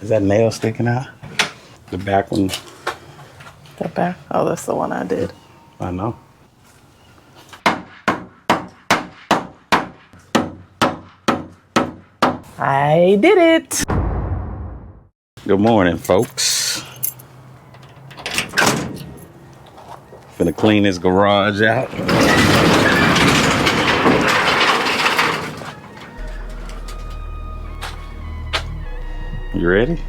Is that nail sticking out? The back one. The back? Oh, that's the one I did. I know. I did it. Good morning, folks. Finna clean this garage out. You ready?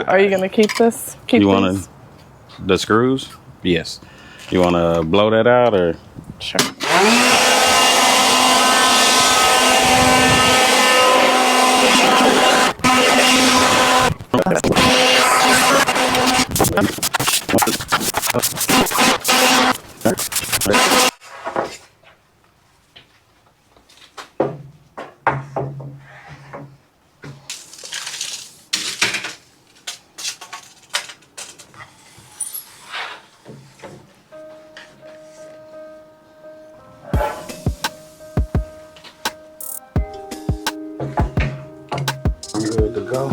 Are you gonna keep this? You want the screws? Yes. You want to blow that out or? Sure. Good to go.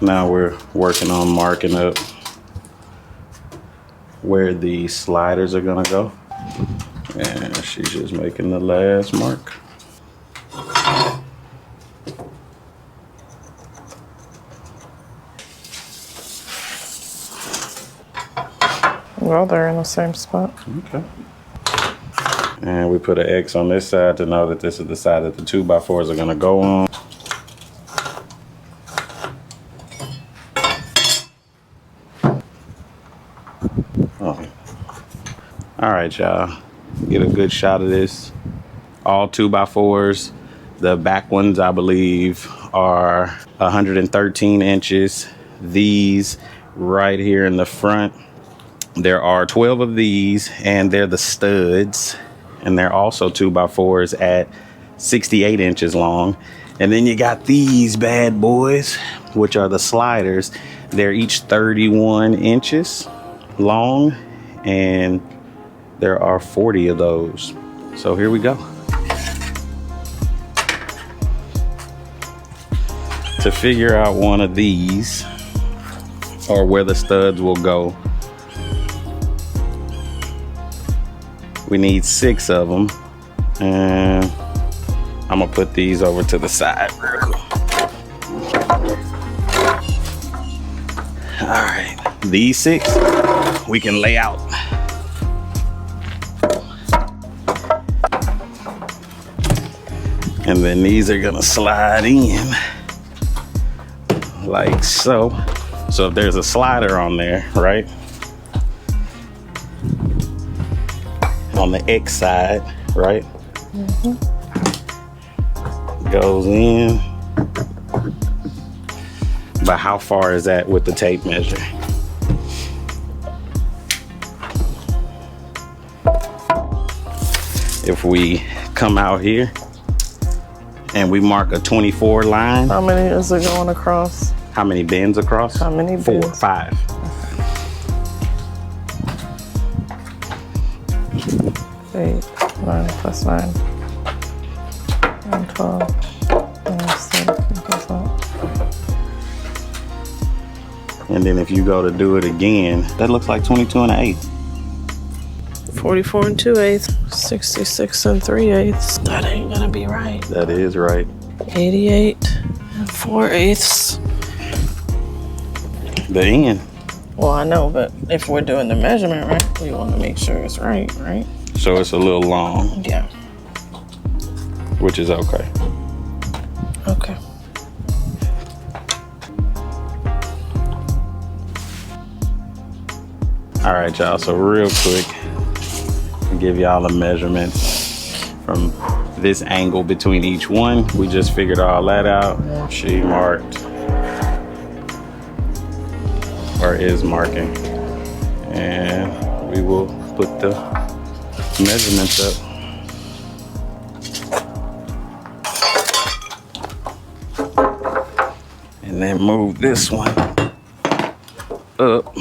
Now we're working on marking up where the sliders are gonna go. And she's just making the last mark. Well, they're in the same spot. Okay. And we put an X on this side to know that this is the side that the 2x4s are gonna go on. Oh. All right, y'all. Get a good shot of this. All 2x4s. The back ones, I believe, are 113 inches. These right here in the front, there are 12 of these, and they're the studs. And they're also 2x4s at 68 inches long. And then you got these bad boys, which are the sliders. They're each 31 inches long, and there are 40 of those. So here we go. To figure out one of these, or where the studs will go, we need 6 of them, and I'm gonna put these over to the side real quick. All right, these 6 we can lay out. And then these are gonna slide in like so. So if there's a slider on there, right? On the X side, right? Mm-hmm. Goes in. But how far is that with the tape measure? if we come out here and we mark a 24 line. How many is it going across? How many bends across? How many bends? 4, 5. Okay. 8, 9 plus 9. 9, 12. 13 plus 9. And then if you go to do it again, that looks like 22 and an 8. 44 and 2/8. 66 and 3/8. That ain't gonna be right. That is right. 88 and 4/8. The end. Well, I know, but if we're doing the measurement right, we want to make sure it's right? So it's a little long, Yeah. which is okay. Okay. All right, y'all. So real quick, I'll give y'all a measurement from this angle between each one. We just figured all that out. She marked, or is marking, and we will put the measurements up. And then move this one up.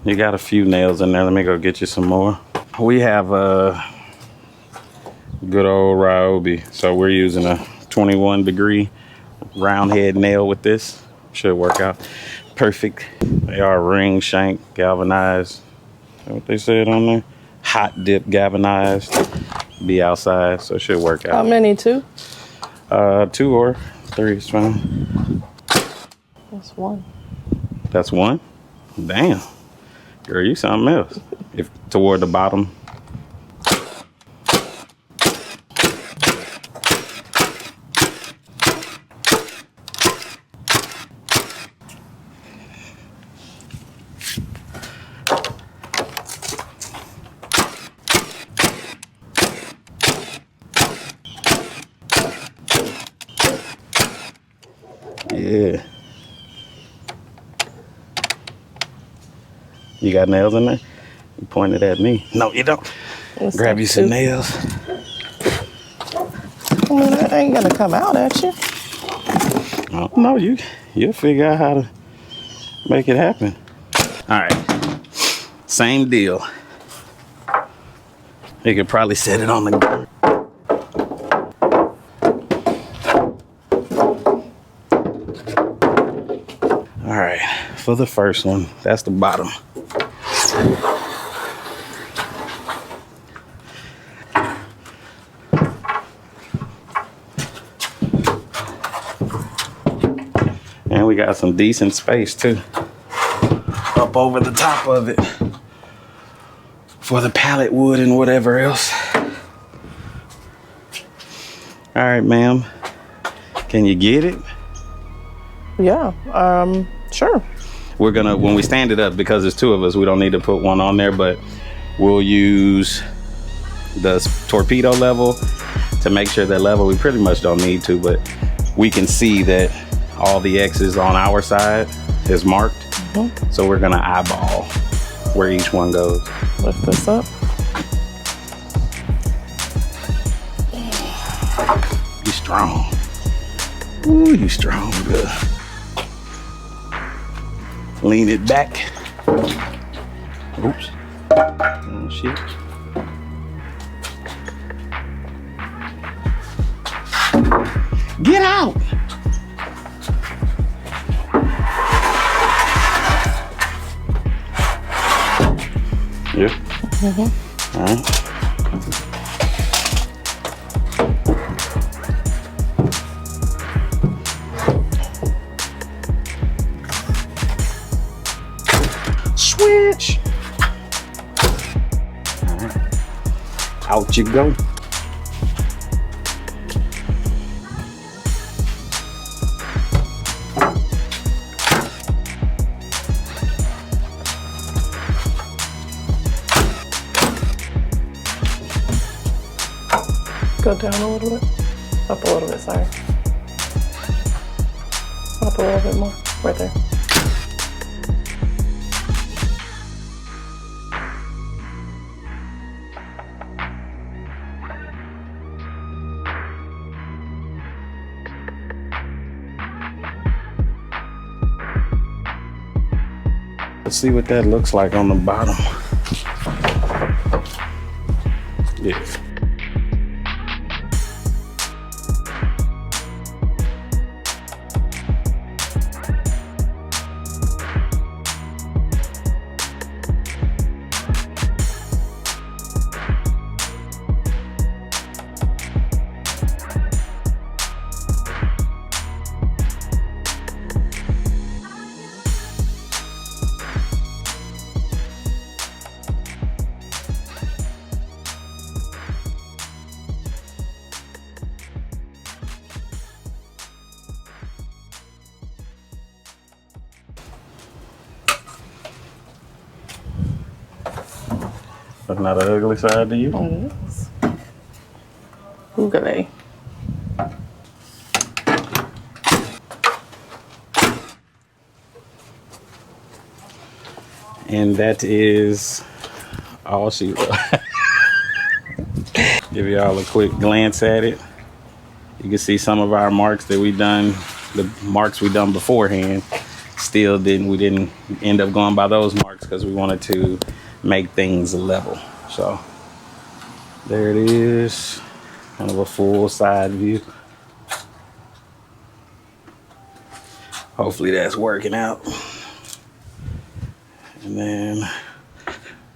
You got a few nails in there. Let me go get you some more. We have a good old Ryobi. So we're using a 21 degree round head nail with this. Should work out perfect. They are ring shank galvanized. Is that what they said on there? Hot dip galvanized. Be outside, so it should work out. How many? 2? 2 or 3 is fine. That's 1. That's 1? Damn. Girl, you something else. If toward the bottom. Yeah. You got nails in there? You pointed at me. No, you don't. Let's Grab you some 2. nails. I mean, that ain't gonna come out at you. Oh, no, you'll figure out how to make it happen. All right. Same deal. You could probably set it on the ground. All right, for the first one, that's the bottom. And we got some decent space too, up over the top of it for the pallet wood and whatever else. All right, ma'am, can you get it? Yeah. Sure. We're gonna, when we stand it up, because there's 2 of us, we don't need to put one on there, but we'll use the torpedo level to make sure that level. We pretty much don't need to, but we can see that all the X's on our side is marked. Mm-hmm. So we're gonna eyeball where each one goes. Lift this up. You strong. Ooh, you strong, good. Lean it back. Oops. Oh, shit. Get out. Yeah. Mm-hmm. All right. Switch. All right. Out you go. Go down a little bit. Up a little bit, sorry. Up a little bit more. Right there. Let's see what that looks like on the bottom. Yeah. That's not an ugly side to you? Oh, yes. Googly. And that is all she wrote. Give y'all a quick glance at it. You can see some of our marks that we done, the marks we done beforehand. Still we didn't end up going by those marks because we wanted to make things level. So there it is, kind of a full side view. Hopefully that's working out. And then,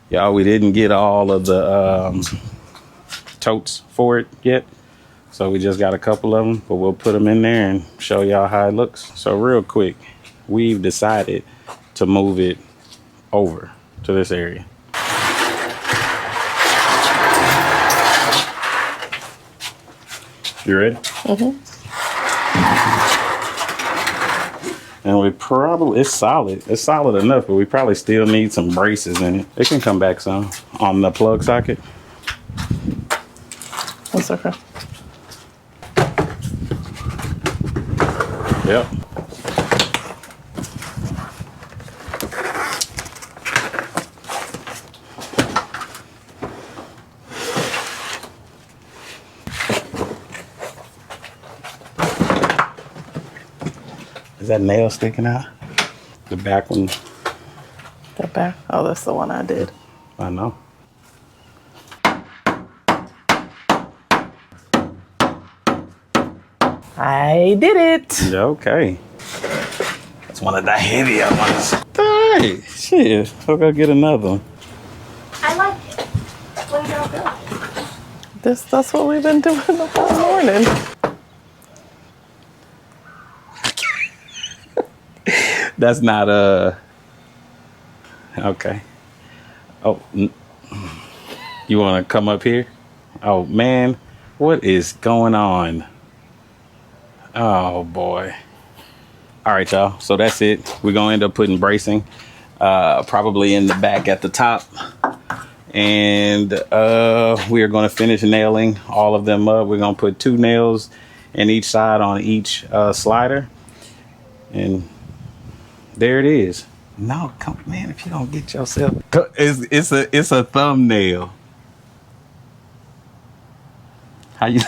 y'all, we didn't get all of the totes for it yet. So we just got a couple of them, but we'll put them in there and show y'all how it looks. So real quick, we've decided to move it over to this area. You ready? Mm-hmm. And we probably, it's solid enough, but we probably still need some braces in it. It can come back some on the plug socket. That's okay. Yep. Is that nail sticking out? The back one? The back? Oh, that's the one I did. I know. I did it. Yeah, okay. It's one of the heavier ones. Hey, shit. I'll go get another one. I like it. What do y'all do? That's what we've been doing the whole morning. That's not okay. Oh, you want to come up here? Oh man, what is going on? Oh boy. All right, y'all. So that's it. We're gonna end up putting bracing, probably in the back at the top, and we are gonna finish nailing all of them up. We're gonna put 2 nails in each side on each slider, and there it is. No, come man, if you don't get yourself, it's a thumbnail. How you?